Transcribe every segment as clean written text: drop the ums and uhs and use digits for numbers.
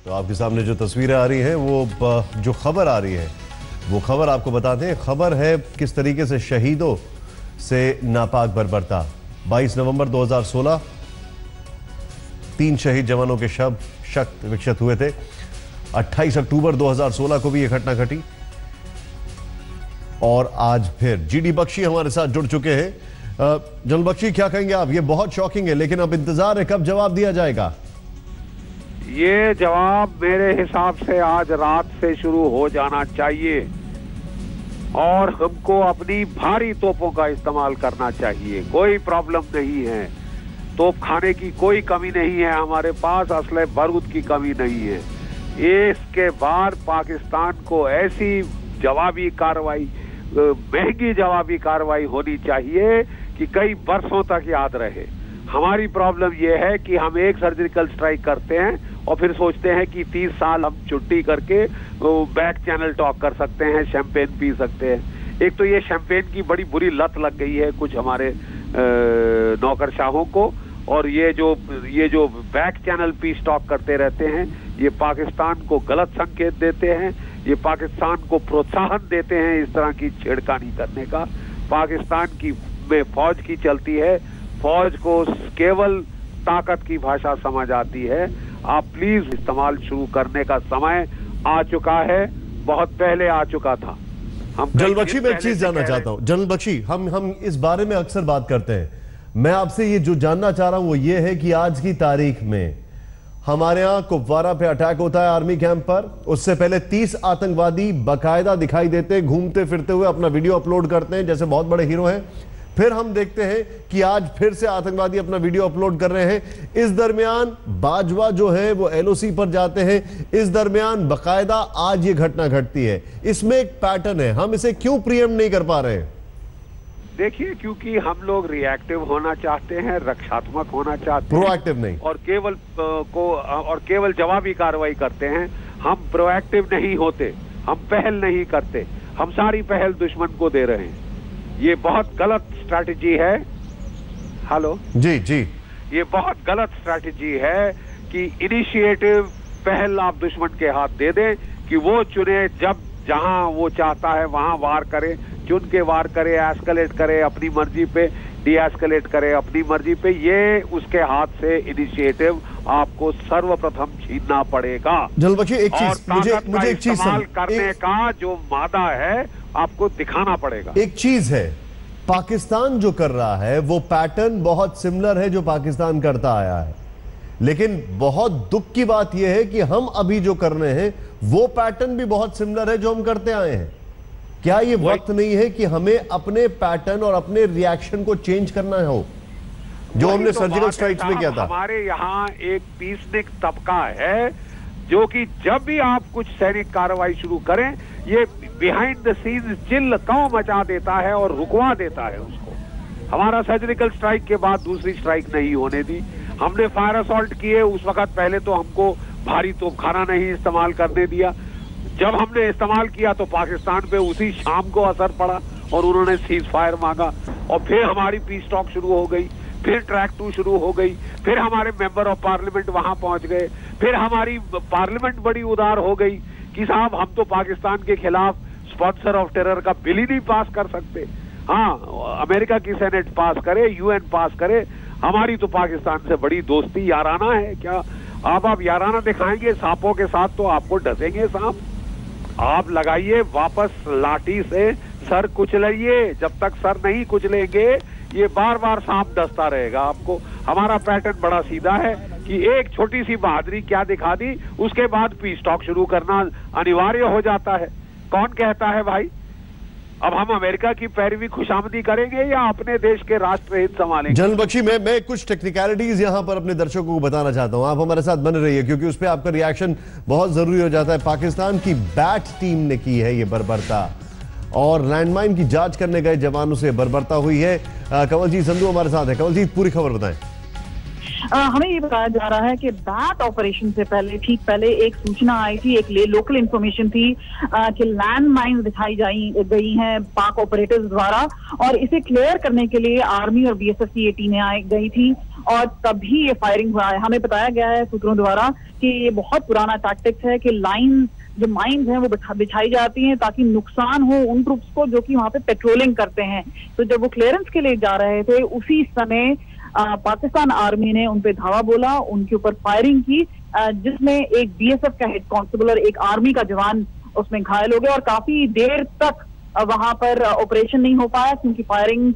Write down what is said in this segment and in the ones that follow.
तो आपके सामने जो तस्वीरें आ रही हैं वो जो खबर आ रही है वो खबर आपको बताते हैं। खबर है किस तरीके से शहीदों से नापाक बर्बरता। 22 नवंबर 2016 3 शहीद जवानों के शव शक्त विक्षत हुए थे। 28 अक्टूबर 2016 को भी यह घटना घटी और आज फिर जीडी बख्शी हमारे साथ जुड़ चुके हैं। जनरल बख्शी, क्या कहेंगे आप? ये बहुत शॉकिंग है, लेकिन अब इंतजार है कब जवाब दिया जाएगा। ये जवाब मेरे हिसाब से आज रात से शुरू हो जाना चाहिए और हमको अपनी भारी तोपों का इस्तेमाल करना चाहिए। कोई प्रॉब्लम नहीं है, तोप खाने की कोई कमी नहीं है हमारे पास, असले बारूद की कमी नहीं है। इसके बाद पाकिस्तान को ऐसी जवाबी कार्रवाई, महंगी जवाबी कार्रवाई होनी चाहिए कि कई बरसों तक याद रहे। हमारी प्रॉब्लम यह है कि हम एक सर्जिकल स्ट्राइक करते हैं और फिर सोचते हैं कि 30 साल हम छुट्टी करके बैक चैनल टॉक कर सकते हैं, शैंपेन पी सकते हैं। एक तो ये शैंपेन की बड़ी बुरी लत लग गई है कुछ हमारे नौकरशाहों को, और ये जो बैक चैनल पीस टॉक करते रहते हैं, ये पाकिस्तान को गलत संकेत देते हैं, ये पाकिस्तान को प्रोत्साहन देते हैं इस तरह की छेड़खानी करने का। पाकिस्तान की में फौज की चलती है, फौज को केवल ताकत की भाषा समझ आती है। आप प्लीज इस्तेमाल शुरू करने का समय आ चुका है, बहुत पहले आ चुका था। हम जनरल बख्शी, मैं एक चीज जानना चाहता हूं। जनरल बख्शी, हम इस बारे में अक्सर बात करते हैं। मैं आपसे ये जो जानना चाह रहा हूं वो ये है कि आज की तारीख में हमारे यहां कुपवारा पे अटैक होता है आर्मी कैंप पर, उससे पहले 30 आतंकवादी बाकायदा दिखाई देते, घूमते फिरते हुए अपना वीडियो अपलोड करते हैं जैसे बहुत बड़े हीरो हैं। फिर हम देखते हैं कि आज फिर से आतंकवादी अपना वीडियो अपलोड कर रहे हैं। इस दरमियान बाजवा जो है वो एलओसी पर जाते हैं। इस दरमियान बाकायदा आज ये घटना घटती है। इसमें एक पैटर्न है, हम इसे क्यों प्रियम नहीं कर पा रहे हैं? देखिए, क्योंकि हम लोग रिएक्टिव होना चाहते हैं, रक्षात्मक होना चाहते हैं, प्रोएक्टिव नहीं, और केवल जवाबी कार्रवाई करते हैं। हम प्रोएक्टिव नहीं होते, हम पहल नहीं करते, हम सारी पहल दुश्मन को दे रहे हैं। ये बहुत गलत स्ट्रैटेजी है। हेलो जी जी, ये बहुत गलत स्ट्रैटेजी है कि इनिशिएटिव, पहल आप दुश्मन के हाथ दे दें कि वो चुने, जब जहां वो चाहता है वहां वार करे, चुन के वार करे, एस्केलेट करे अपनी मर्जी पे, डी एस्केलेट करे अपनी मर्जी पे। ये उसके हाथ से इनिशिएटिव आपको सर्वप्रथम छीनना पड़ेगा। जनरल बख्शी, एक चीज मुझे एक चीज इस्तेमाल करने का जो मादा है आपको दिखाना पड़ेगा। एक चीज है, पाकिस्तान जो कर रहा है वो पैटर्न बहुत सिमिलर है जो पाकिस्तान करता आया है, लेकिन बहुत दुख की बात यह है कि हम अभी जो कर रहे हैं वो पैटर्न भी बहुत सिमिलर है जो हम करते आए हैं। क्या ये वक्त नहीं है कि हमें अपने पैटर्न और अपने रिएक्शन को चेंज करना हो, जो हमने सर्जिकल स्ट्राइक्स में किया था? हमारे यहाँ एक पीसनिक तबका है जो कि जब भी आप कुछ सैनिक कार्रवाई शुरू करें, ये बिहाइंड द सीन्स चिल्ल कौं मचा देता है और रुकवा देता है उसको। हमारा सर्जिकल स्ट्राइक के बाद दूसरी स्ट्राइक नहीं होने दी। हमने फायर असॉल्ट किए, उस वक्त पहले तो हमको भारी तोपखाना नहीं इस्तेमाल करने दिया। जब हमने इस्तेमाल किया तो पाकिस्तान पे उसी शाम को असर पड़ा और उन्होंने सीज फायर मांगा, और फिर हमारी पीस टॉक शुरू हो गई, फिर ट्रैक 2 शुरू हो गई, फिर हमारे मेंबर ऑफ पार्लियामेंट वहां पहुंच गए, फिर हमारी पार्लियामेंट बड़ी उदार हो गई कि साहब हम तो पाकिस्तान के खिलाफ स्पॉन्सर ऑफ टेरर का बिल ही नहीं पास कर सकते। हाँ, अमेरिका की सेनेट पास करे, यूएन पास करे, हमारी तो पाकिस्तान से बड़ी दोस्ती याराना है। क्या आप याराना दिखाएंगे सांपों के साथ तो आपको डसेंगे सांप। आप लगाइए वापस लाठी से सर कुचलिए, जब तक सर नहीं कुचलेंगे ये बार बार सांप डसता रहेगा आपको। हमारा पैटर्न बड़ा सीधा है कि एक छोटी सी बहादुरी क्या दिखा दी, उसके बाद पीस टॉक शुरू करना अनिवार्य हो जाता है। कौन कहता है भाई अब हम अमेरिका की पैरवी खुशामदी करेंगे या अपने देश के राष्ट्र हित संभालेंगे? जनरल बख्शी, मैं कुछ टेक्निकलिटीज यहां पर अपने दर्शकों को बताना चाहता हूं, आप हमारे साथ बने रहिए क्योंकि उस पर आपका रिएक्शन बहुत जरूरी हो जाता है। पाकिस्तान की बैट टीम ने की है ये बर्बरता और लैंडमाइन की जांच करने गए जवानों से बर्बरता हुई है। कंवलजीत संधू हमारे साथ है। कंवलजीत, पूरी खबर बताएं। हमें ये बताया जा रहा है कि दैट ऑपरेशन से ठीक पहले एक सूचना आई थी, एक लोकल इंफॉर्मेशन थी कि लैंड माइन्स दिखाई गई हैं पाक ऑपरेटर्स द्वारा, और इसे क्लियर करने के लिए आर्मी और बीएसएफ की ये टीमें गई थी और तभी ये फायरिंग हुआ है। हमें बताया गया है सूत्रों द्वारा कि ये बहुत पुराना टैक्टिक्स है कि लाइन जो माइंस हैं वो बिछाई जाती हैं ताकि नुकसान हो उन ट्रुप्स को जो कि वहां पे पेट्रोलिंग करते हैं। तो जब वो क्लियरेंस के लिए जा रहे थे उसी समय पाकिस्तान आर्मी ने उन पे धावा बोला, उनके ऊपर फायरिंग की, जिसमें एक बीएसएफ का हेड कांस्टेबल और एक आर्मी का जवान उसमें घायल हो गए और काफी देर तक वहां पर ऑपरेशन नहीं हो पाया क्योंकि फायरिंग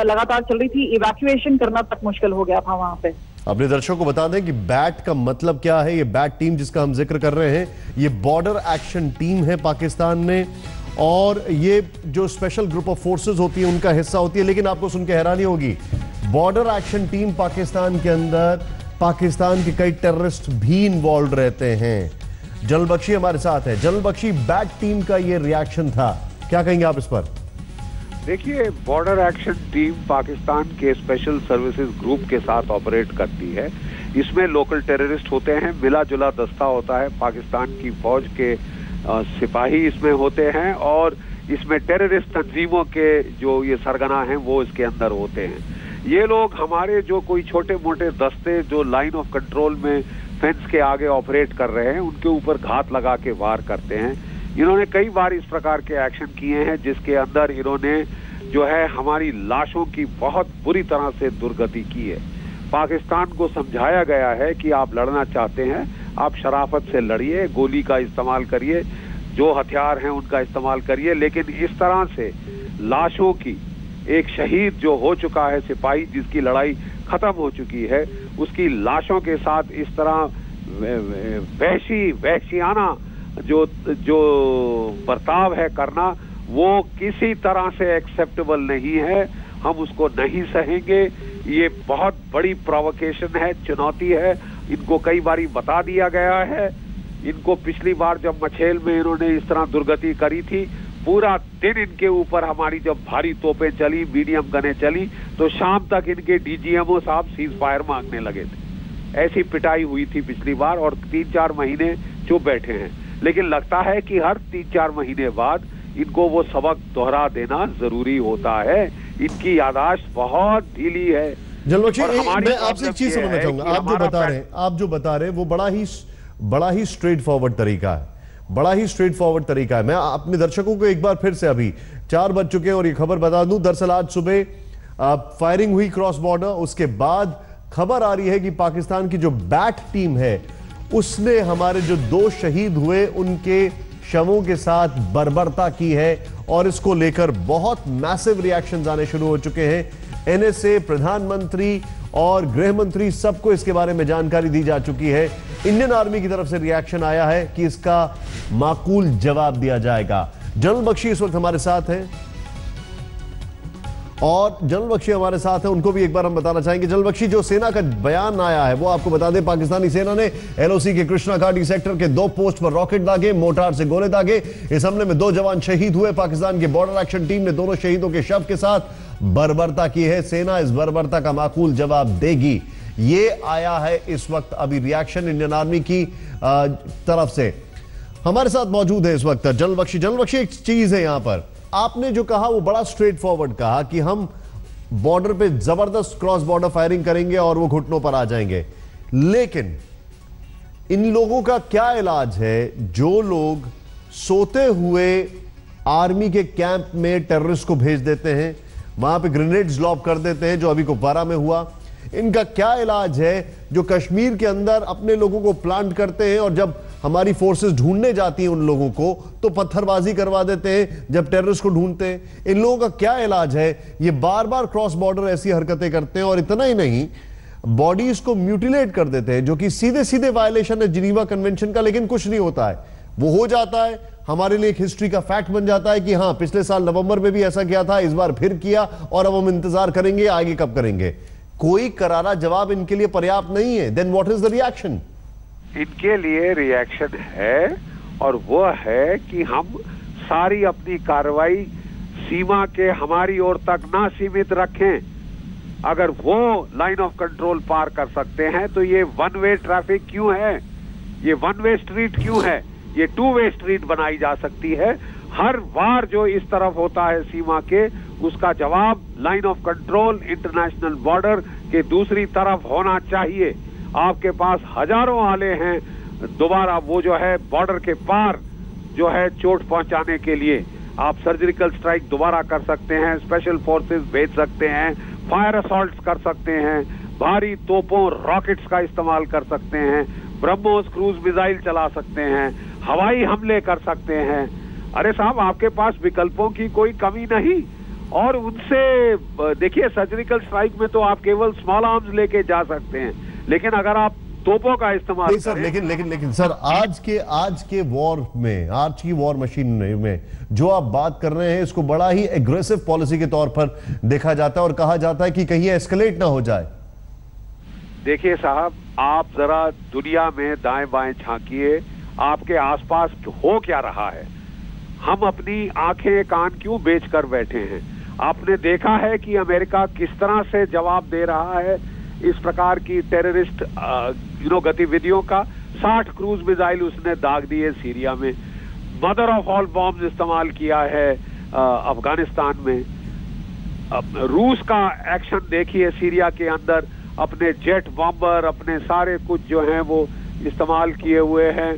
लगातार चल रही थी। इवैक्यूएशन करना तक मुश्किल हो गया था वहां पे। अपने दर्शकों को बता दें कि बैट का मतलब क्या है। ये बैट टीम जिसका हम जिक्र कर रहे हैं ये बॉर्डर एक्शन टीम है पाकिस्तान में, और ये जो स्पेशल ग्रुप ऑफ फोर्सेस होती है उनका हिस्सा होती है। लेकिन आपको सुन के हैरानी होगी, बॉर्डर एक्शन टीम पाकिस्तान के अंदर पाकिस्तान के कई टेररिस्ट भी इन्वॉल्व रहते हैं। जनरल बख्शी हमारे साथ है। जनरल बख्शी, बैट टीम का ये रिएक्शन था, क्या कहेंगे आप इस पर? देखिए, बॉर्डर एक्शन टीम पाकिस्तान के स्पेशल सर्विसेज ग्रुप के साथ ऑपरेट करती है। इसमें लोकल टेररिस्ट होते हैं, मिला जुला दस्ता होता है, पाकिस्तान की फौज के सिपाही इसमें होते हैं और इसमें टेररिस्ट तंजीमों के जो ये सरगना हैं वो इसके अंदर होते हैं। ये लोग हमारे जो कोई छोटे मोटे दस्ते जो लाइन ऑफ कंट्रोल में फेंस के आगे ऑपरेट कर रहे हैं उनके ऊपर घात लगा के वार करते हैं। इन्होंने कई बार इस प्रकार के एक्शन किए हैं जिसके अंदर इन्होंने जो है हमारी लाशों की बहुत बुरी तरह से दुर्गति की है। पाकिस्तान को समझाया गया है कि आप लड़ना चाहते हैं, आप शराफत से लड़िए, गोली का इस्तेमाल करिए, जो हथियार हैं उनका इस्तेमाल करिए, लेकिन इस तरह से लाशों की, एक शहीद जो हो चुका है सिपाही जिसकी लड़ाई खत्म हो चुकी है, उसकी लाशों के साथ इस तरह वहशियाना जो बर्ताव है करना, वो किसी तरह से एक्सेप्टेबल नहीं है। हम उसको नहीं सहेंगे। ये बहुत बड़ी प्रोवोकेशन है, चुनौती है। इनको कई बारी बता दिया गया है। इनको पिछली बार जब मछेल में इन्होंने इस तरह दुर्गति करी थी, पूरा दिन इनके ऊपर हमारी जब भारी तोपें चली, मीडियम गनें चली, तो शाम तक इनके डीजीएमओ साहब सीज फायर मांगने लगे थे। ऐसी पिटाई हुई थी पिछली बार और 3-4 महीने चुप बैठे हैं। लेकिन लगता है कि हर 3-4 महीने बाद इनको वो सबक दोहरा देना जरूरी होता है। इनकी याददाश्त बहुत ढीली है। जनरल बख्शी, मैं आपसे एक चीज समझना चाहूंगा। आप जो बता रहे हैं वो बड़ा ही स्ट्रेट फॉरवर्ड तरीका है, बड़ा ही स्ट्रेट फॉरवर्ड तरीका है। मैं अपने दर्शकों को एक बार फिर से, अभी 4 बज चुके हैं और ये खबर बता दूं, दरअसल आज सुबह फायरिंग हुई क्रॉस बॉर्डर। उसके बाद खबर आ रही है कि पाकिस्तान की जो बैट टीम है उसने हमारे जो 2 शहीद हुए उनके शवों के साथ बर्बरता की है और इसको लेकर बहुत मैसिव रिएक्शंस आने शुरू हो चुके हैं। एनएसए, प्रधानमंत्री और गृह मंत्री, सबको इसके बारे में जानकारी दी जा चुकी है। इंडियन आर्मी की तरफ से रिएक्शन आया है कि इसका माकूल जवाब दिया जाएगा। जनरल बख्शी इस वक्त हमारे साथ हैं और जनरल बख्शी हमारे साथ हैं, उनको भी एक बार हम बताना चाहेंगे। जनरल बख्शी, जो सेना का बयान आया है वो आपको बता दें, पाकिस्तानी सेना ने एलओसी के कृष्णा घाटी सेक्टर के 2 पोस्ट पर रॉकेट दागे, मोर्टार से गोले दागे। इस हमले में 2 जवान शहीद हुए। पाकिस्तान की बॉर्डर एक्शन टीम ने दोनों शहीदों के शव के साथ बर्बरता की है। सेना इस बर्बरता का माकूल जवाब देगी। ये आया है इस वक्त अभी रिएक्शन इंडियन आर्मी की तरफ से। हमारे साथ मौजूद है इस वक्त जनरल बख्शी। जनरल बख्शी, एक चीज है यहां पर, आपने जो कहा वो बड़ा स्ट्रेट फॉरवर्ड कहा कि हम बॉर्डर पे जबरदस्त क्रॉस बॉर्डर फायरिंग करेंगे और वो घुटनों पर आ जाएंगे। लेकिन इन लोगों का क्या इलाज है जो लोग सोते हुए आर्मी के कैंप में टेररिस्ट को भेज देते हैं, वहां पे ग्रेनेड्स लॉब कर देते हैं, जो अभी कुपवारा में हुआ? इनका क्या इलाज है जो कश्मीर के अंदर अपने लोगों को प्लांट करते हैं और जब हमारी फोर्सेस ढूंढने जाती हैं उन लोगों को तो पत्थरबाजी करवा देते हैं जब टेररिस्ट को ढूंढते हैं? इन लोगों का क्या इलाज है? ये बार बार क्रॉस बॉर्डर ऐसी हरकतें करते हैं और इतना ही नहीं, बॉडीज को म्यूटिलेट कर देते हैं, जो कि सीधे सीधे वायलेशन है जिनीवा कन्वेंशन का। लेकिन कुछ नहीं होता है, वो हो जाता है, हमारे लिए एक हिस्ट्री का फैक्ट बन जाता है कि हां, पिछले साल नवंबर में भी ऐसा किया था, इस बार फिर किया और अब हम इंतजार करेंगे आगे कब करेंगे। कोई करारा जवाब इनके लिए पर्याप्त नहीं है। Then what is the reaction? इनके लिए रिएक्शन है और वो है कि हम सारी अपनी कार्रवाई सीमा के हमारी ओर तक ना सीमित रखें। अगर वो लाइन ऑफ कंट्रोल पार कर सकते हैं तो ये वन वे ट्रैफिक क्यों है, ये वन वे स्ट्रीट क्यों है, ये टू वे स्ट्रीट बनाई जा सकती है। हर बार जो इस तरफ होता है सीमा के, उसका जवाब line of control international border के दूसरी तरफ होना चाहिए। आपके पास हजारों आले हैं दोबारा वो जो है बॉर्डर के पार जो है चोट पहुंचाने के लिए। आप सर्जिकल स्ट्राइक दोबारा कर सकते हैं, स्पेशल फोर्सेस भेज सकते हैं, फायर असॉल्ट्स कर सकते हैं, भारी तोपों रॉकेट्स का इस्तेमाल कर सकते हैं, ब्रह्मोस क्रूज मिसाइल चला सकते हैं, हवाई हमले कर सकते हैं। अरे साहब, आपके पास विकल्पों की कोई कमी नहीं। और उनसे देखिए, सर्जिकल स्ट्राइक में तो आप केवल स्मॉल आर्म्स लेके जा सकते हैं, लेकिन अगर आप तोपों का इस्तेमाल नहीं सर, लेकिन सर आज के वॉर में, आज की वॉर मशीन में जो आप बात कर रहे हैं, इसको बड़ा ही एग्रेसिव पॉलिसी के तौर पर देखा जाता है और कहा जाता है कि कहीं एस्केलेट ना हो जाए। देखिए साहब, आप जरा दुनिया में दाएं बाएं झांकिए, आपके आसपास हो क्या रहा है। हम अपनी आंखें कान क्यों बेच कर बैठे हैं? आपने देखा है कि अमेरिका किस तरह से जवाब दे रहा है इस प्रकार की टेररिस्ट गतिविधियों का। 60 क्रूज मिसाइल उसने दाग दिए सीरिया में, मदर ऑफ ऑल बॉम्ब इस्तेमाल किया है अफगानिस्तान में। रूस का एक्शन देखिए सीरिया के अंदर, अपने जेट बॉम्बर, अपने सारे कुछ जो हैं वो इस्तेमाल किए हुए हैं।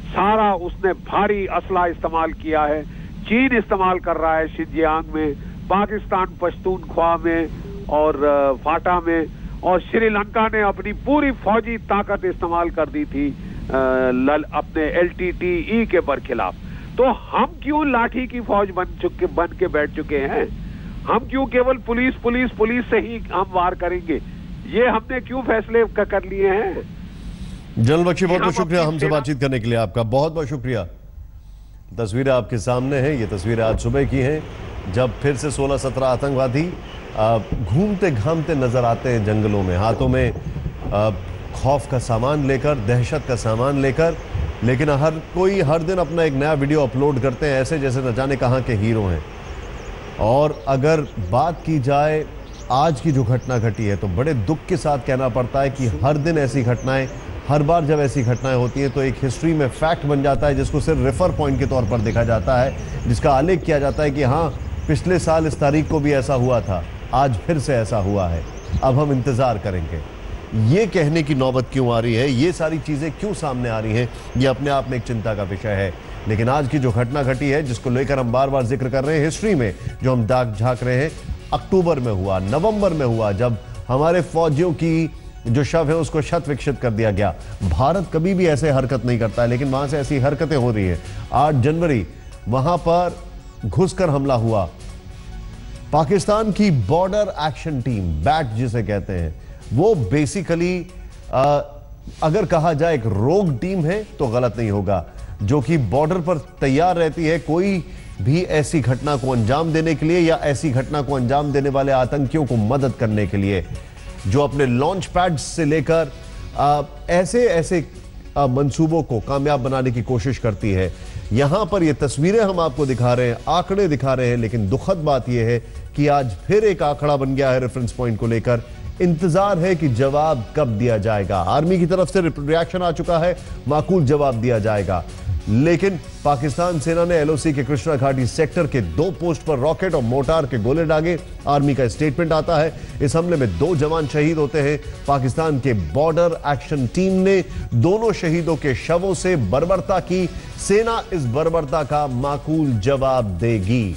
सारा उसने भारी असला इस्तेमाल किया है। चीन इस्तेमाल कर रहा है शिनजियांग में, पाकिस्तान पश्तूनख्वा में और फाटा में, और श्रीलंका ने अपनी पूरी फौजी ताकत इस्तेमाल कर दी थी अपने LTTE के बरखिलाफ। तो हम क्यों लाठी की फौज बन के बैठ चुके हैं? हम क्यों केवल पुलिस से ही हम वार करेंगे? ये हमने क्यों फैसले कर लिए हैं? जनरल बख्शी, बहुत बहुत शुक्रिया हमसे बातचीत करने के लिए। आपका बहुत बहुत शुक्रिया। तस्वीरें आपके सामने हैं, ये तस्वीरें आज सुबह की हैं, जब फिर से 16-17 आतंकवादी घूमते घामते नजर आते हैं जंगलों में, हाथों में खौफ का सामान लेकर, दहशत का सामान लेकर। लेकिन हर कोई हर दिन अपना एक नया वीडियो अपलोड करते हैं, ऐसे जैसे न जाने कहाँ के हीरो हैं। और अगर बात की जाए आज की जो घटना घटी है, तो बड़े दुख के साथ कहना पड़ता है कि हर दिन ऐसी घटनाएं, हर बार जब ऐसी घटनाएं होती हैं तो एक हिस्ट्री में फैक्ट बन जाता है, जिसको सिर्फ रेफर पॉइंट के तौर पर देखा जाता है, जिसका आलेख किया जाता है कि हाँ, पिछले साल इस तारीख को भी ऐसा हुआ था, आज फिर से ऐसा हुआ है, अब हम इंतजार करेंगे। ये कहने की नौबत क्यों आ रही है, ये सारी चीजें क्यों सामने आ रही हैं, ये अपने आप में एक चिंता का विषय है। लेकिन आज की जो घटना घटी है, जिसको लेकर हम बार बार जिक्र कर रहे हैं, हिस्ट्री में जो हम दाग झांक रहे हैं, अक्टूबर में हुआ, नवंबर में हुआ, जब हमारे फौजियों की जो शव है उसको शत विकसित कर दिया गया। भारत कभी भी ऐसे हरकत नहीं करता है, लेकिन वहां से ऐसी हरकतें हो रही हैं। 8 जनवरी वहां पर घुसकर हमला हुआ। पाकिस्तान की बॉर्डर एक्शन टीम, बैट जिसे कहते हैं, वो बेसिकली अगर कहा जाए एक रोग टीम है तो गलत नहीं होगा, जो कि बॉर्डर पर तैयार रहती है कोई भी ऐसी घटना को अंजाम देने के लिए या ऐसी घटना को अंजाम देने वाले आतंकियों को मदद करने के लिए, जो अपने लॉन्च पैड्स से लेकर ऐसे मंसूबों को कामयाब बनाने की कोशिश करती है। यहां पर ये तस्वीरें हम आपको दिखा रहे हैं, आंकड़े दिखा रहे हैं, लेकिन दुखद बात यह है कि आज फिर एक आंकड़ा बन गया है रेफरेंस पॉइंट को लेकर। इंतजार है कि जवाब कब दिया जाएगा। आर्मी की तरफ से रिएक्शन आ चुका है, माकूल जवाब दिया जाएगा, लेकिन पाकिस्तान सेना ने LOC के कृष्णा घाटी सेक्टर के 2 पोस्ट पर रॉकेट और मोर्टार के गोले दागे। आर्मी का स्टेटमेंट आता है, इस हमले में 2 जवान शहीद होते हैं। पाकिस्तान के बॉर्डर एक्शन टीम ने दोनों शहीदों के शवों से बर्बरता की। सेना इस बर्बरता का माकूल जवाब देगी,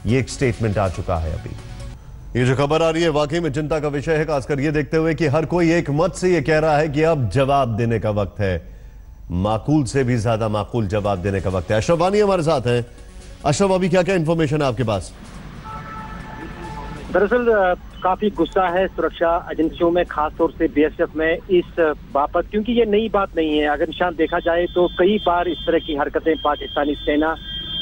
ये एक स्टेटमेंट आ चुका है। अभी ये जो खबर आ रही है वाकई में चिंता का विषय है, खासकर ये देखते हुए कि हर कोई एक मत से ये कह रहा है कि अब जवाब देने का वक्त है, माकूल से भी ज्यादा माकूल जवाब देने का वक्त है। अशरफ वानी हमारे साथ हैं। अशरफ, अभी क्या क्या इंफॉर्मेशन है आपके पास? दरअसल काफी गुस्सा है सुरक्षा एजेंसियों में, खासतौर से BSF में इस बाबत, क्योंकि ये नई बात नहीं है। अगर निशान देखा जाए तो कई बार इस तरह की हरकतें पाकिस्तानी सेना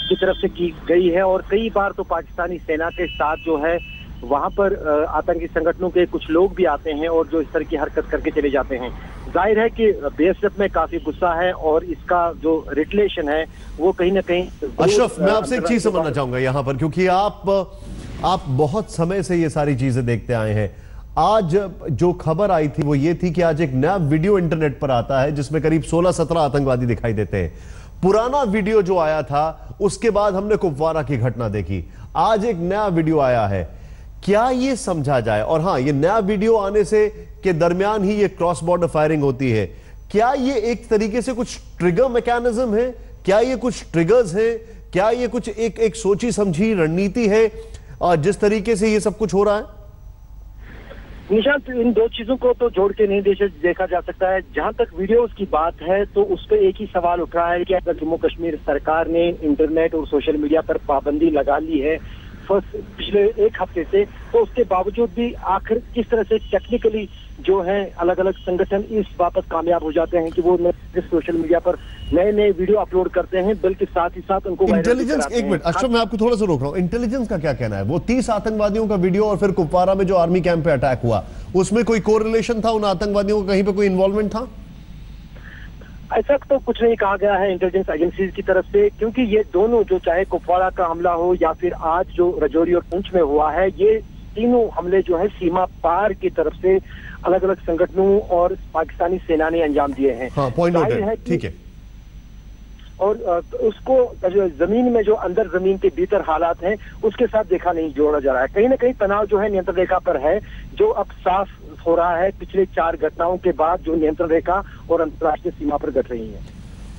की तरफ से की गई है, और कई बार तो पाकिस्तानी सेना के साथ जो है वहां पर आतंकी संगठनों के कुछ लोग भी आते हैं और जो इस तरह की हरकत करके चले जाते हैं। जाहिर है कि BSF में काफी गुस्सा है और इसका जो रिलेशन है वो कहीं ना कहीं। अशरफ, मैं आपसे एक चीज समझना चाहूंगा यहां पर, क्योंकि आप बहुत समय से ये सारी चीजें देखते आए हैं। आज जो खबर आई थी वो ये थी कि आज एक नया वीडियो इंटरनेट पर आता है जिसमें करीब 16-17 आतंकवादी दिखाई देते हैं। पुराना वीडियो जो आया था उसके बाद हमने कुपवारा की घटना देखी, आज एक नया वीडियो आया है। क्या ये समझा जाए, और हां, ये नया वीडियो आने से के दरमियान ही ये क्रॉस बॉर्डर फायरिंग होती है, क्या ये एक तरीके से कुछ ट्रिगर मैकेनिज्म है? क्या ये कुछ ट्रिगर्स हैं? क्या ये कुछ एक सोची समझी रणनीति है जिस तरीके से ये सब कुछ हो रहा है? निशांत, इन दो चीजों को तो जोड़ के नहीं देखा जा सकता है। जहां तक वीडियोस की बात है तो उस पर एक ही सवाल उठ रहा है कि अगर जम्मू कश्मीर सरकार ने इंटरनेट और सोशल मीडिया पर पाबंदी लगा ली है पिछले एक हफ्ते से, तो उसके बावजूद भी आखिर किस तरह से टेक्निकली जो है अलग अलग संगठन इस बात कामयाब हो जाते हैं कि वो सोशल मीडिया पर नए नए वीडियो अपलोड करते हैं, बल्कि साथ ही साथ उनको इंटेलिजेंस। एक मिनट अशरफ, मैं आपको थोड़ा सा रोक रहा हूं, इंटेलिजेंस का क्या कहना है? वो 30 आतंकवादियों का वीडियो और फिर कुपवारा में जो आर्मी कैंप पे अटैक हुआ, उसमें कोई कोरिलेशन था? उन आतंकवादियों का कहीं पे कोई इन्वॉल्वमेंट था? ऐसा तो कुछ नहीं कहा गया है इंटेलिजेंस एजेंसीज की तरफ से, क्योंकि ये दोनों, जो चाहे कुपवारा का हमला हो या फिर आज जो राजौरी और पुंछ में हुआ है, ये तीनों हमले जो है सीमा पार की तरफ से अलग अलग संगठनों और पाकिस्तानी सेना ने अंजाम दिए हैं। हाँ, पॉइंट नोटेड है, ठीक है। और उसको जमीन में जो अंदर जमीन के भीतर हालात हैं उसके साथ देखा नहीं जोड़ा जा रहा है। कहीं ना कहीं तनाव जो है नियंत्रण रेखा पर है, जो अब साफ हो रहा है पिछले 4 घटनाओं के बाद जो नियंत्रण रेखा और अंतर्राष्ट्रीय सीमा पर घट रही है।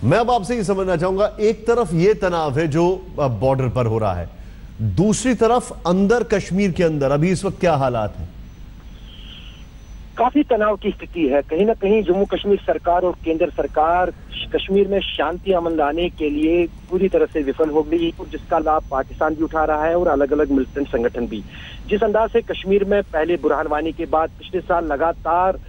मैं अब आपसे ये समझना चाहूंगा, एक तरफ ये तनाव है जो बॉर्डर पर हो रहा है, दूसरी तरफ अंदर कश्मीर के अंदर अभी इस वक्त क्या हालात हैं? काफी तनाव की स्थिति है। कहीं ना कहीं जम्मू कश्मीर सरकार और केंद्र सरकार कश्मीर में शांति अमन लाने के लिए पूरी तरह से विफल हो गई, जिसका लाभ पाकिस्तान भी उठा रहा है और अलग अलग मिलिटेंट संगठन भी। जिस अंदाज से कश्मीर में पहले बुरहान वानी के बाद पिछले साल लगातार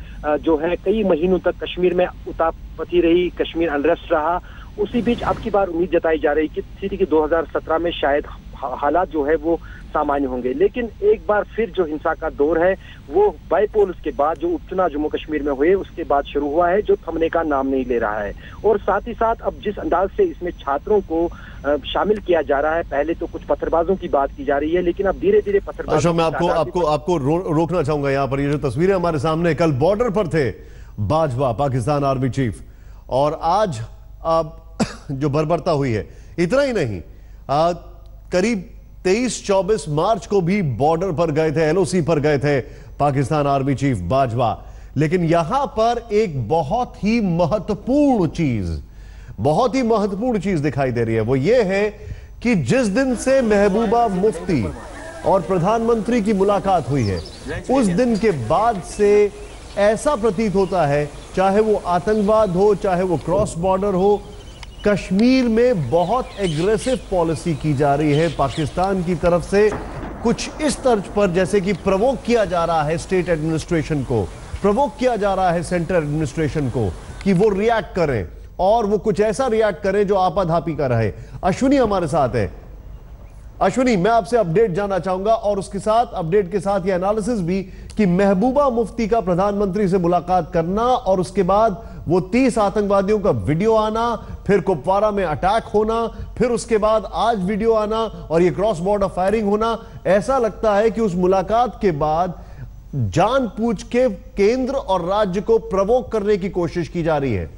जो है कई महीनों तक कश्मीर में उतापती रही, कश्मीर अनरेस्ट रहा, उसी बीच अब की बार उम्मीद जताई जा रही कि 2017 में शायद हालात जो है वो सामान्य होंगे। लेकिन एक बार फिर जो हिंसा का दौर है वो बाईपोल्स के बाद जो उपचुनाव जम्मू कश्मीर में हुए उसके बाद शुरू हुआ है, जो थमने का नाम नहीं ले रहा है। और साथ ही साथ अब जिस अंदाज से इसमें छात्रों को शामिल किया जा रहा है, पहले तो कुछ पत्थरबाजों की बात की जा रही है, लेकिन अब धीरे धीरे पत्थरबाजों। मैं आपको रोकना चाहूंगा यहाँ पर। ये जो तस्वीरें हमारे सामने, कल बॉर्डर पर थे बाजवा, पाकिस्तान आर्मी चीफ, और आज जो बर्बरता हुई है, इतना ही नहीं, करीब 23-24 मार्च को भी बॉर्डर पर गए थे, एलओसी पर गए थे पाकिस्तान आर्मी चीफ बाजवा। लेकिन यहां पर एक बहुत ही महत्वपूर्ण चीज दिखाई दे रही है। वो ये है कि जिस दिन से महबूबा मुफ्ती और प्रधानमंत्री की मुलाकात हुई है, उस दिन के बाद से ऐसा प्रतीत होता है, चाहे वो आतंकवाद हो, चाहे वो क्रॉस बॉर्डर हो, कश्मीर में बहुत एग्रेसिव पॉलिसी की जा रही है पाकिस्तान की तरफ से। कुछ इस तर्ज पर जैसे कि प्रवोक किया जा रहा है स्टेट एडमिनिस्ट्रेशन को, प्रवोक किया जा रहा है सेंट्रल एडमिनिस्ट्रेशन को कि वो रिएक्ट करें, और वो कुछ ऐसा रिएक्ट करें जो आपाधापी का रहे। अश्विनी हमारे साथ है। अश्विनी, मैं आपसे अपडेट जानना चाहूंगा, और उसके साथ अपडेट के साथ ये एनालिसिस भी कि महबूबा मुफ्ती का प्रधानमंत्री से मुलाकात करना और उसके बाद वो 30 आतंकवादियों का वीडियो आना, फिर कुपवारा में अटैक होना, फिर उसके बाद आज वीडियो आना और ये क्रॉस बॉर्डर फायरिंग होना। ऐसा लगता है कि उस मुलाकात के बाद जानबूझ के केंद्र और राज्य को प्रवोक करने की कोशिश की जा रही है।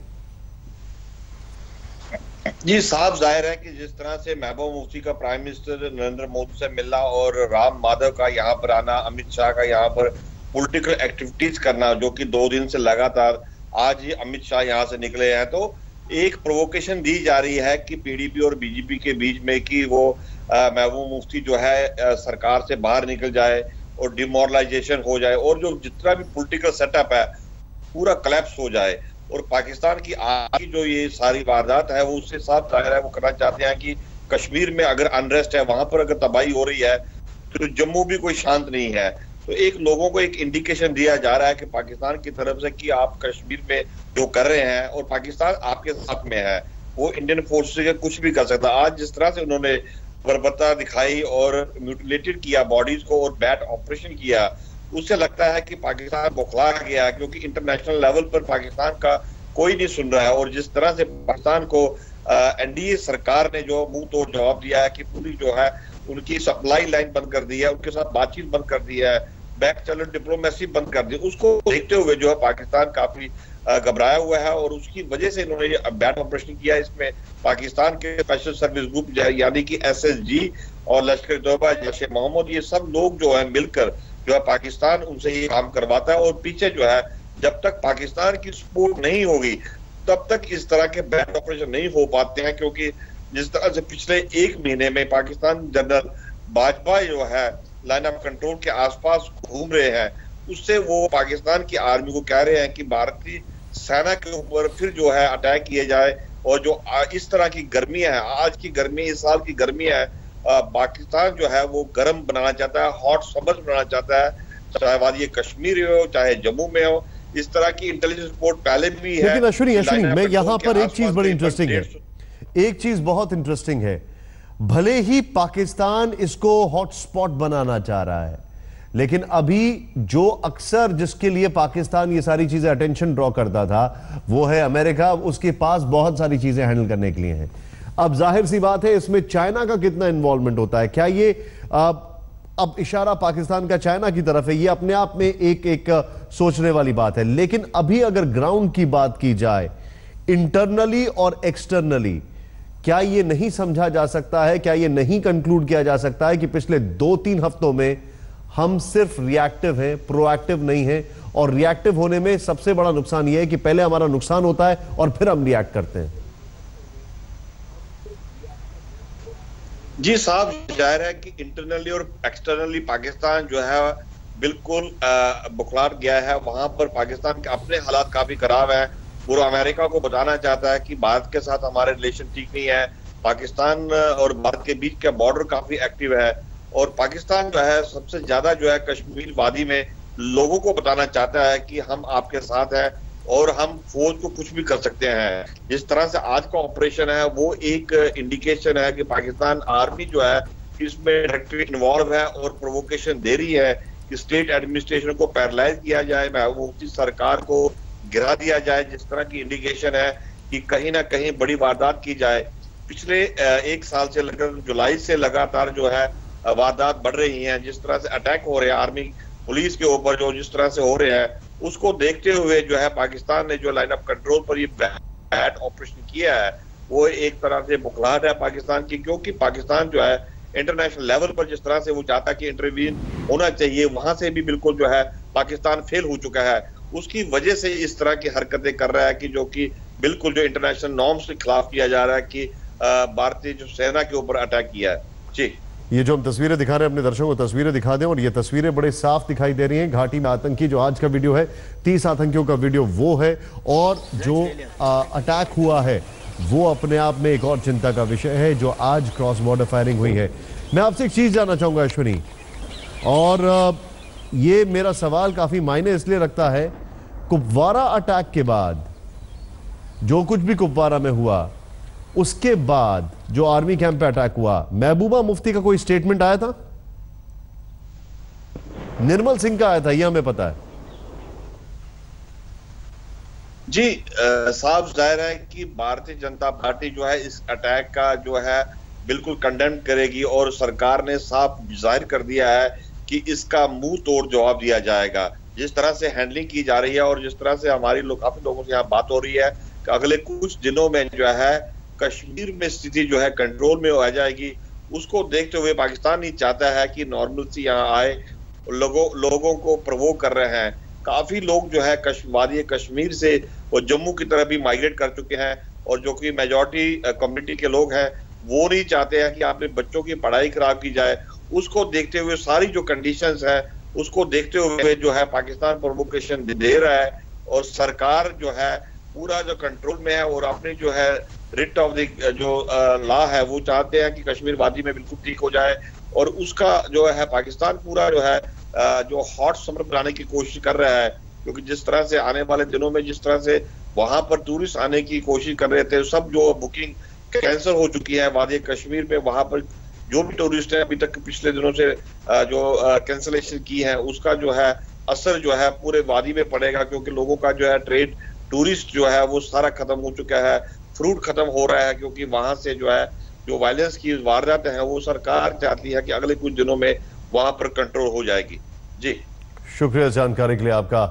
जी, साफ जाहिर है कि जिस तरह से महबूबा मुफ्ती का प्राइम मिनिस्टर नरेंद्र मोदी से मिलना और राम माधव का यहाँ पर आना, अमित शाह का यहाँ पर पॉलिटिकल एक्टिविटीज करना, जो कि 2 दिन से लगातार, आज ही अमित शाह यहाँ से निकले हैं, तो एक प्रोवोकेशन दी जा रही है कि पीडीपी और बीजेपी के बीच में कि वो महबूबा मुफ्ती जो है सरकार से बाहर निकल जाए और डिमोरलाइजेशन हो जाए, और जो जितना भी पॉलिटिकल सेटअप है पूरा कोलैप्स हो जाए। और पाकिस्तान की आज की जो ये सारी वारदात है वो उससे साफ जाहिर है, वो करना चाहते हैं कि कश्मीर में अगर अनरेस्ट है, वहां पर अगर तबाही हो रही है, तो जम्मू भी कोई शांत नहीं है। तो एक लोगों को एक इंडिकेशन दिया जा रहा है कि पाकिस्तान की तरफ से कि आप कश्मीर में जो कर रहे हैं और पाकिस्तान आपके साथ में है, वो इंडियन फोर्सेस से कुछ भी कर सकता। आज जिस तरह से उन्होंने बर्बरता दिखाई और म्यूटिलेटेड किया बॉडीज को और बैट ऑपरेशन किया, उससे लगता है कि पाकिस्तान बौखला गया, क्योंकि इंटरनेशनल लेवल पर पाकिस्तान का कोई नहीं सुन रहा है। और जिस तरह से पाकिस्तान को एनडीए सरकार ने जो मुंह तोड़ जवाब दिया है कि पूरी जो है उनकी सप्लाई लाइन बंद कर दी है, उनके साथ बातचीत बंद कर दी है, बैक चैनल डिप्लोमेसी बंद कर दी। उसको देखते हुए जो है पाकिस्तान काफी घबराया हुआ है और उसकी वजह से इन्होंने ये बैट ऑपरेशन किया। इसमें पाकिस्तान के स्पेशल सर्विस ग्रुप यानी कि SSG और लश्कर तोयबा जैश मोहम्मद, ये सब लोग जो है मिलकर जो है पाकिस्तान उनसे ये काम करवाता है। और पीछे जो है जब तक पाकिस्तान की सपोर्ट नहीं होगी तब तक इस तरह के बैट ऑपरेशन नहीं हो पाते हैं, क्योंकि जिस तरह से पिछले 1 महीने में पाकिस्तान जनरल बाजवा जो है लाइन ऑफ कंट्रोल के आसपास घूम रहे हैं, उससे वो पाकिस्तान की आर्मी को कह रहे हैं कि भारतीय सेना के ऊपर फिर जो है अटैक किए जाए। और जो इस तरह की गर्मी है, आज की गर्मी, इस साल की गर्मी है, पाकिस्तान जो है वो गर्म बनाना चाहता है, हॉट समर बनाना चाहता है, चाहे वादी कश्मीर हो चाहे जम्मू में हो। इस तरह की इंटेलिजेंस रिपोर्ट पहले भी है। लेकिन अश्विनी मैं यहाँ पर एक चीज बड़ी इंटरेस्टिंग है, एक चीज बहुत इंटरेस्टिंग है। भले ही पाकिस्तान इसको हॉटस्पॉट बनाना चाह रहा है, लेकिन अभी जो अक्सर जिसके लिए पाकिस्तान ये सारी चीजें अटेंशन ड्रॉ करता था वो है अमेरिका। उसके पास बहुत सारी चीजें हैंडल करने के लिए हैं। अब जाहिर सी बात है इसमें चाइना का कितना इन्वॉल्वमेंट होता है, क्या ये अब इशारा पाकिस्तान का चाइना की तरफ है, ये अपने आप में एक सोचने वाली बात है। लेकिन अभी अगर ग्राउंड की बात की जाए इंटरनली और एक्सटर्नली, क्या ये नहीं समझा जा सकता है, क्या ये नहीं कंक्लूड किया जा सकता है कि पिछले 2-3 हफ्तों में हम सिर्फ रिएक्टिव हैं, प्रोएक्टिव नहीं हैं? और रिएक्टिव होने में सबसे बड़ा नुकसान यह है कि पहले हमारा नुकसान होता है और फिर हम रिएक्ट करते हैं। जी साहब, जाहिर है कि इंटरनली और एक्सटर्नली पाकिस्तान जो है बिल्कुल बुखलार गया है। वहां पर पाकिस्तान के अपने हालात काफी खराब है। पूरा अमेरिका को बताना चाहता है कि भारत के साथ हमारे रिलेशन ठीक नहीं है। पाकिस्तान और भारत के बीच का बॉर्डर काफी एक्टिव है और पाकिस्तान जो है सबसे ज्यादा जो है कश्मीर वादी में लोगों को बताना चाहता है कि हम आपके साथ हैं और हम फौज को कुछ भी कर सकते हैं। जिस तरह से आज का ऑपरेशन है वो एक इंडिकेशन है कि पाकिस्तान आर्मी जो है इसमें डायरेक्टली इन्वॉल्व है और प्रोवोकेशन दे रही है कि स्टेट एडमिनिस्ट्रेशन को पैरालाइज किया जाए, महबूबा मुफ्ती सरकार को गिरा दिया जाए। जिस तरह की इंडिकेशन है कि कहीं ना कहीं बड़ी वारदात की जाए। पिछले 1 साल से लगभग जुलाई से लगातार जो है वारदात बढ़ रही हैं। जिस तरह से अटैक हो रहे हैं आर्मी पुलिस के ऊपर, जो जिस तरह से हो रहे हैं, उसको देखते हुए जो है पाकिस्तान ने जो लाइन ऑफ कंट्रोल पर ये बैट ऑपरेशन किया है वो एक तरह से बुखलाहट है पाकिस्तान की। क्योंकि पाकिस्तान जो है इंटरनेशनल लेवल पर जिस तरह से वो चाहता कि इंटरवीन होना चाहिए, वहां से भी बिल्कुल जो है पाकिस्तान फेल हो चुका है। उसकी वजह से इस तरह की हरकतें कर रहा है कि जो कि बिल्कुल जो इंटरनेशनल नॉर्म्स के खिलाफ किया जा रहा है कि भारतीय जो सेना के ऊपर अटैक किया है। जी, ये जो हम तस्वीरें दिखा रहे हैं अपने दर्शकों को तस्वीरें दिखा दें, और ये तस्वीरें बड़े साफ दिखाई दे रही हैं। घाटी में आतंकी जो आज का वीडियो है 30 आतंकियों का वीडियो वो है, और जो अटैक हुआ है वो अपने आप में एक और चिंता का विषय है जो आज क्रॉस बॉर्डर फायरिंग हुई है। मैं आपसे एक चीज जानना चाहूंगा अश्विनी, और ये मेरा सवाल काफी मायने इसलिए रखता है, कुपवारा अटैक के बाद जो कुछ भी कुपवारा में हुआ उसके बाद जो आर्मी कैंप पे अटैक हुआ, महबूबा मुफ्ती का कोई स्टेटमेंट आया था? निर्मल सिंह का आया था, यह हमें पता है। जी साहब, जाहिर है कि भारतीय जनता पार्टी जो है इस अटैक का जो है बिल्कुल कंडेम करेगी और सरकार ने साफ जाहिर कर दिया है कि इसका मुंह तोड़ जवाब दिया जाएगा। जिस तरह से हैंडलिंग की जा रही है और जिस तरह से हमारी काफी लोगों से यहाँ बात हो रही है कि अगले कुछ दिनों में जो है कश्मीर में स्थिति जो है कंट्रोल में आ जाएगी, उसको देखते हुए पाकिस्तान ही चाहता है कि नॉर्मलसी यहाँ आए। लोगों को प्रवोक कर रहे हैं। काफी लोग जो है वादी कश्मीर से वो जम्मू की तरफ भी माइग्रेट कर चुके हैं, और जो कि मेजॉरिटी कम्युनिटी के लोग हैं वो नहीं चाहते हैं कि आपने बच्चों की पढ़ाई खराब की जाए। उसको देखते हुए सारी जो कंडीशंस है उसको देखते हुए जो है पाकिस्तान प्रोवोकेशन दे रहा है, और सरकार जो है पूरा जो कंट्रोल में है और अपनी जो है रिट ऑफ द जो लॉ है वो चाहते हैं कि कश्मीर वादी में बिल्कुल ठीक हो जाए। और उसका जो है पाकिस्तान पूरा जो है जो हॉट समर बनाने की कोशिश कर रहा है, क्योंकि जिस तरह से आने वाले दिनों में जिस तरह से वहां पर टूरिस्ट आने की कोशिश कर रहे थे, सब जो बुकिंग कैंसिल हो चुकी है वादी कश्मीर में। वहां पर जो भी टूरिस्ट है अभी तक पिछले दिनों से जो कैंसिलेशन की है उसका जो है असर जो है पूरे वादी में पड़ेगा, क्योंकि लोगों का जो है ट्रेड टूरिस्ट जो है वो सारा खत्म हो चुका है, फ्रूट खत्म हो रहा है, क्योंकि वहां से जो है जो वायलेंस की वारदातें हैं वो सरकार चाहती है कि अगले कुछ दिनों में वहां पर कंट्रोल हो जाएगी। जी शुक्रिया जानकारी के लिए आपका।